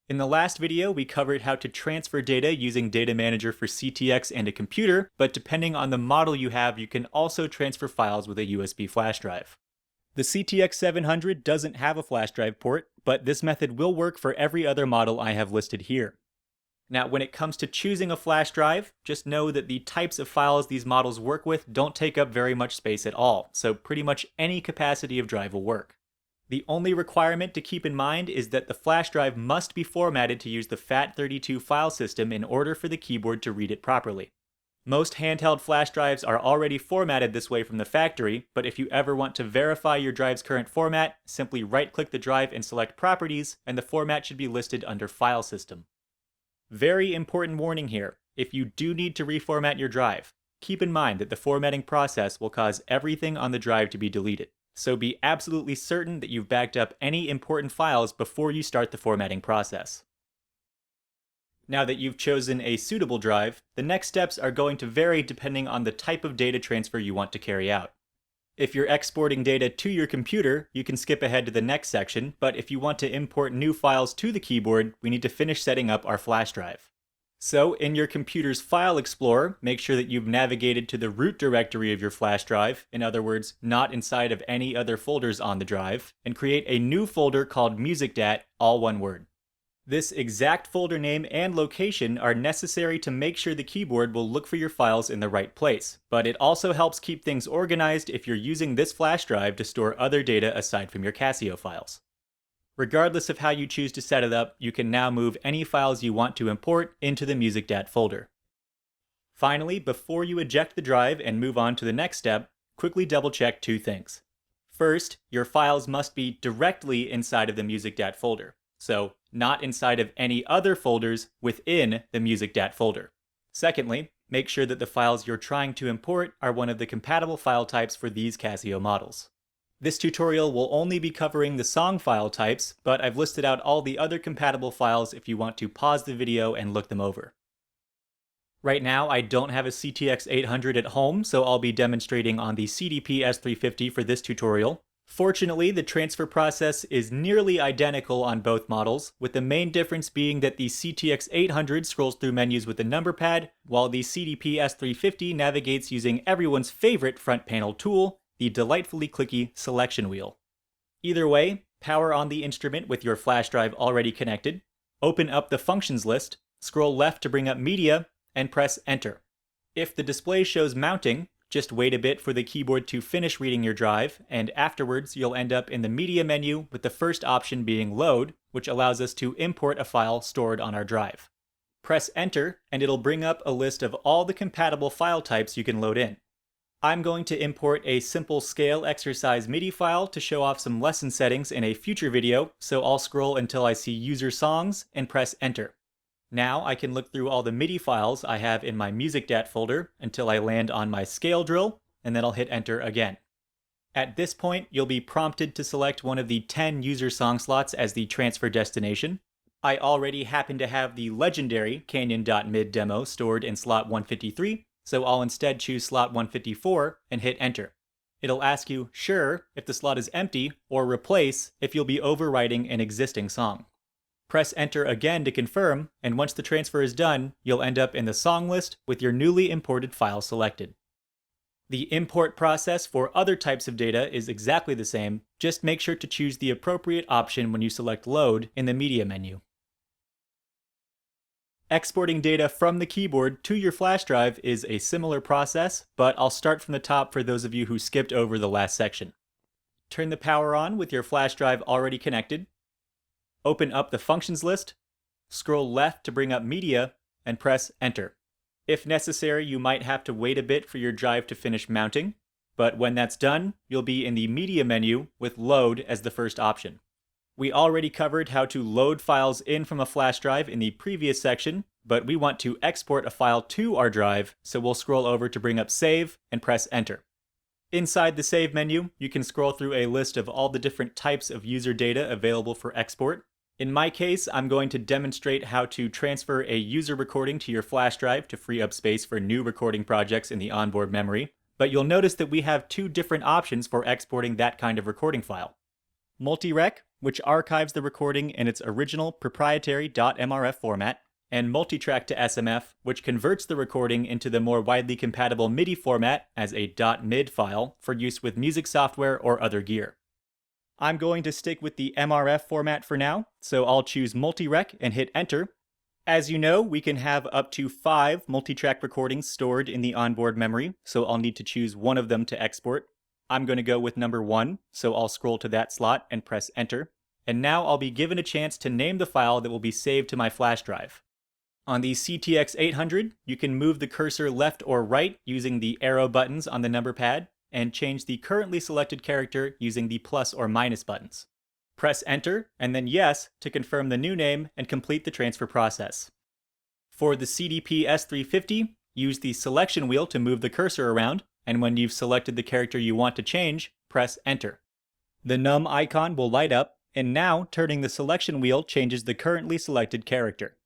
In the last video, we covered how to transfer data using Data Manager for CT-X and a computer, but depending on the model you have, you can also transfer files with a USB flash drive. The CT-X700 doesn't have a flash drive port, but this method will work for every other model I have listed here. Now, when it comes to choosing a flash drive, just know that the types of files these models work with don't take up very much space at all, so pretty much any capacity of drive will work. The only requirement to keep in mind is that the flash drive must be formatted to use the FAT32 file system in order for the keyboard to read it properly. Most handheld flash drives are already formatted this way from the factory, but if you ever want to verify your drive's current format, simply right-click the drive and select Properties, and the format should be listed under File System. Very important warning here: if you do need to reformat your drive, keep in mind that the formatting process will cause everything on the drive to be deleted. So be absolutely certain that you've backed up any important files before you start the formatting process. Now that you've chosen a suitable drive, the next steps are going to vary depending on the type of data transfer you want to carry out. If you're exporting data to your computer, you can skip ahead to the next section, but if you want to import new files to the keyboard, we need to finish setting up our flash drive. So, in your computer's File Explorer, make sure that you've navigated to the root directory of your flash drive, in other words, not inside of any other folders on the drive, and create a new folder called MUSICDAT, all one word. This exact folder name and location are necessary to make sure the keyboard will look for your files in the right place, but it also helps keep things organized if you're using this flash drive to store other data aside from your Casio files. Regardless of how you choose to set it up, you can now move any files you want to import into the MUSICDAT folder. Finally, before you eject the drive and move on to the next step, quickly double-check two things. First, your files must be directly inside of the MUSICDAT folder, so not inside of any other folders within the MUSICDAT folder. Secondly, make sure that the files you're trying to import are one of the compatible file types for these Casio models. This tutorial will only be covering the song file types, but I've listed out all the other compatible files if you want to pause the video and look them over. Right now, I don't have a CT-X800 at home, so I'll be demonstrating on the CDP-S350 for this tutorial. Fortunately, the transfer process is nearly identical on both models, with the main difference being that the CT-X800 scrolls through menus with a number pad, while the CDP-S350 navigates using everyone's favorite front panel tool, the delightfully clicky selection wheel. Either way, power on the instrument with your flash drive already connected, open up the functions list, scroll left to bring up media, and press enter. If the display shows mounting, just wait a bit for the keyboard to finish reading your drive, and afterwards you'll end up in the media menu with the first option being load, which allows us to import a file stored on our drive. Press enter, and it'll bring up a list of all the compatible file types you can load in. I'm going to import a simple scale exercise MIDI file to show off some lesson settings in a future video, so I'll scroll until I see user songs and press enter. Now I can look through all the MIDI files I have in my MUSICDAT folder until I land on my scale drill, and then I'll hit enter again. At this point, you'll be prompted to select one of the 10 user song slots as the transfer destination. I already happen to have the legendary Canyon.mid demo stored in slot 153, so I'll instead choose slot 154 and hit enter. It'll ask you sure if the slot is empty, or replace if you'll be overwriting an existing song. Press enter again to confirm, and once the transfer is done, you'll end up in the song list with your newly imported file selected. The import process for other types of data is exactly the same, just make sure to choose the appropriate option when you select load in the media menu. Exporting data from the keyboard to your flash drive is a similar process, but I'll start from the top for those of you who skipped over the last section. Turn the power on with your flash drive already connected. Open up the functions list, scroll left to bring up media, and press enter. If necessary, you might have to wait a bit for your drive to finish mounting, but when that's done, you'll be in the media menu with load as the first option. We already covered how to load files in from a flash drive in the previous section, but we want to export a file to our drive, so we'll scroll over to bring up Save and press Enter. Inside the Save menu, you can scroll through a list of all the different types of user data available for export. In my case, I'm going to demonstrate how to transfer a user recording to your flash drive to free up space for new recording projects in the onboard memory, but you'll notice that we have two different options for exporting that kind of recording file. Multi-rec, which archives the recording in its original proprietary .mrf format, and multitrack to SMF, which converts the recording into the more widely compatible MIDI format as a .mid file for use with music software or other gear. I'm going to stick with the MRF format for now, so I'll choose multi-rec and hit enter. As you know, we can have up to 5 multi-track recordings stored in the onboard memory, so I'll need to choose one of them to export. I'm going to go with number 1, so I'll scroll to that slot and press enter. And now I'll be given a chance to name the file that will be saved to my flash drive. On the CT-X800, you can move the cursor left or right using the arrow buttons on the number pad, and change the currently selected character using the plus or minus buttons. Press enter, and then yes to confirm the new name and complete the transfer process. For the CDP-S350, use the selection wheel to move the cursor around, and when you've selected the character you want to change, press enter. The num icon will light up, and now turning the selection wheel changes the currently selected character.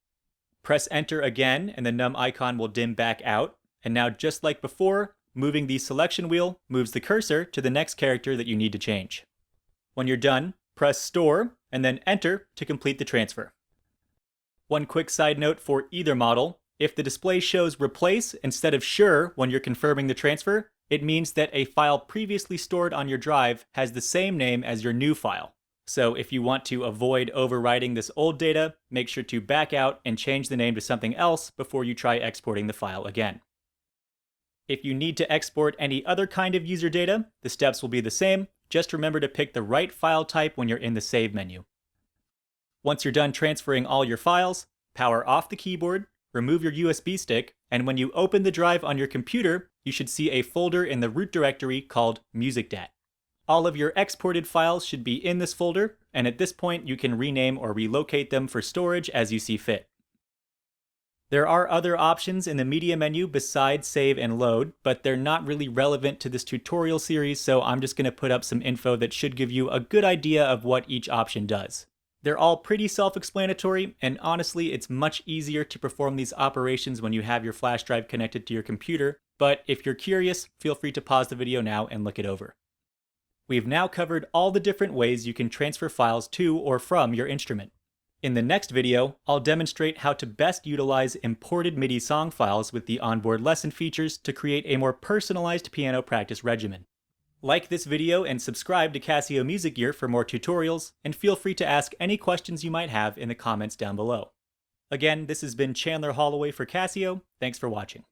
Press enter again, and the num icon will dim back out, and now just like before, moving the selection wheel moves the cursor to the next character that you need to change. When you're done, press store, and then enter to complete the transfer. One quick side note for either model, if the display shows replace instead of sure when you're confirming the transfer, it means that a file previously stored on your drive has the same name as your new file. So if you want to avoid overwriting this old data, make sure to back out and change the name to something else before you try exporting the file again. If you need to export any other kind of user data, the steps will be the same. Just remember to pick the right file type when you're in the Save menu. Once you're done transferring all your files, power off the keyboard, remove your USB stick, and when you open the drive on your computer, you should see a folder in the root directory called MUSICDAT. All of your exported files should be in this folder, and at this point you can rename or relocate them for storage as you see fit. There are other options in the media menu besides save and load, but they're not really relevant to this tutorial series, so I'm just going to put up some info that should give you a good idea of what each option does. They're all pretty self-explanatory, and honestly, it's much easier to perform these operations when you have your flash drive connected to your computer, but if you're curious, feel free to pause the video now and look it over. We've now covered all the different ways you can transfer files to or from your instrument. In the next video, I'll demonstrate how to best utilize imported MIDI song files with the onboard lesson features to create a more personalized piano practice regimen. Like this video and subscribe to Casio Music Gear for more tutorials, and feel free to ask any questions you might have in the comments down below. Again, this has been Chandler Holloway for Casio. Thanks for watching.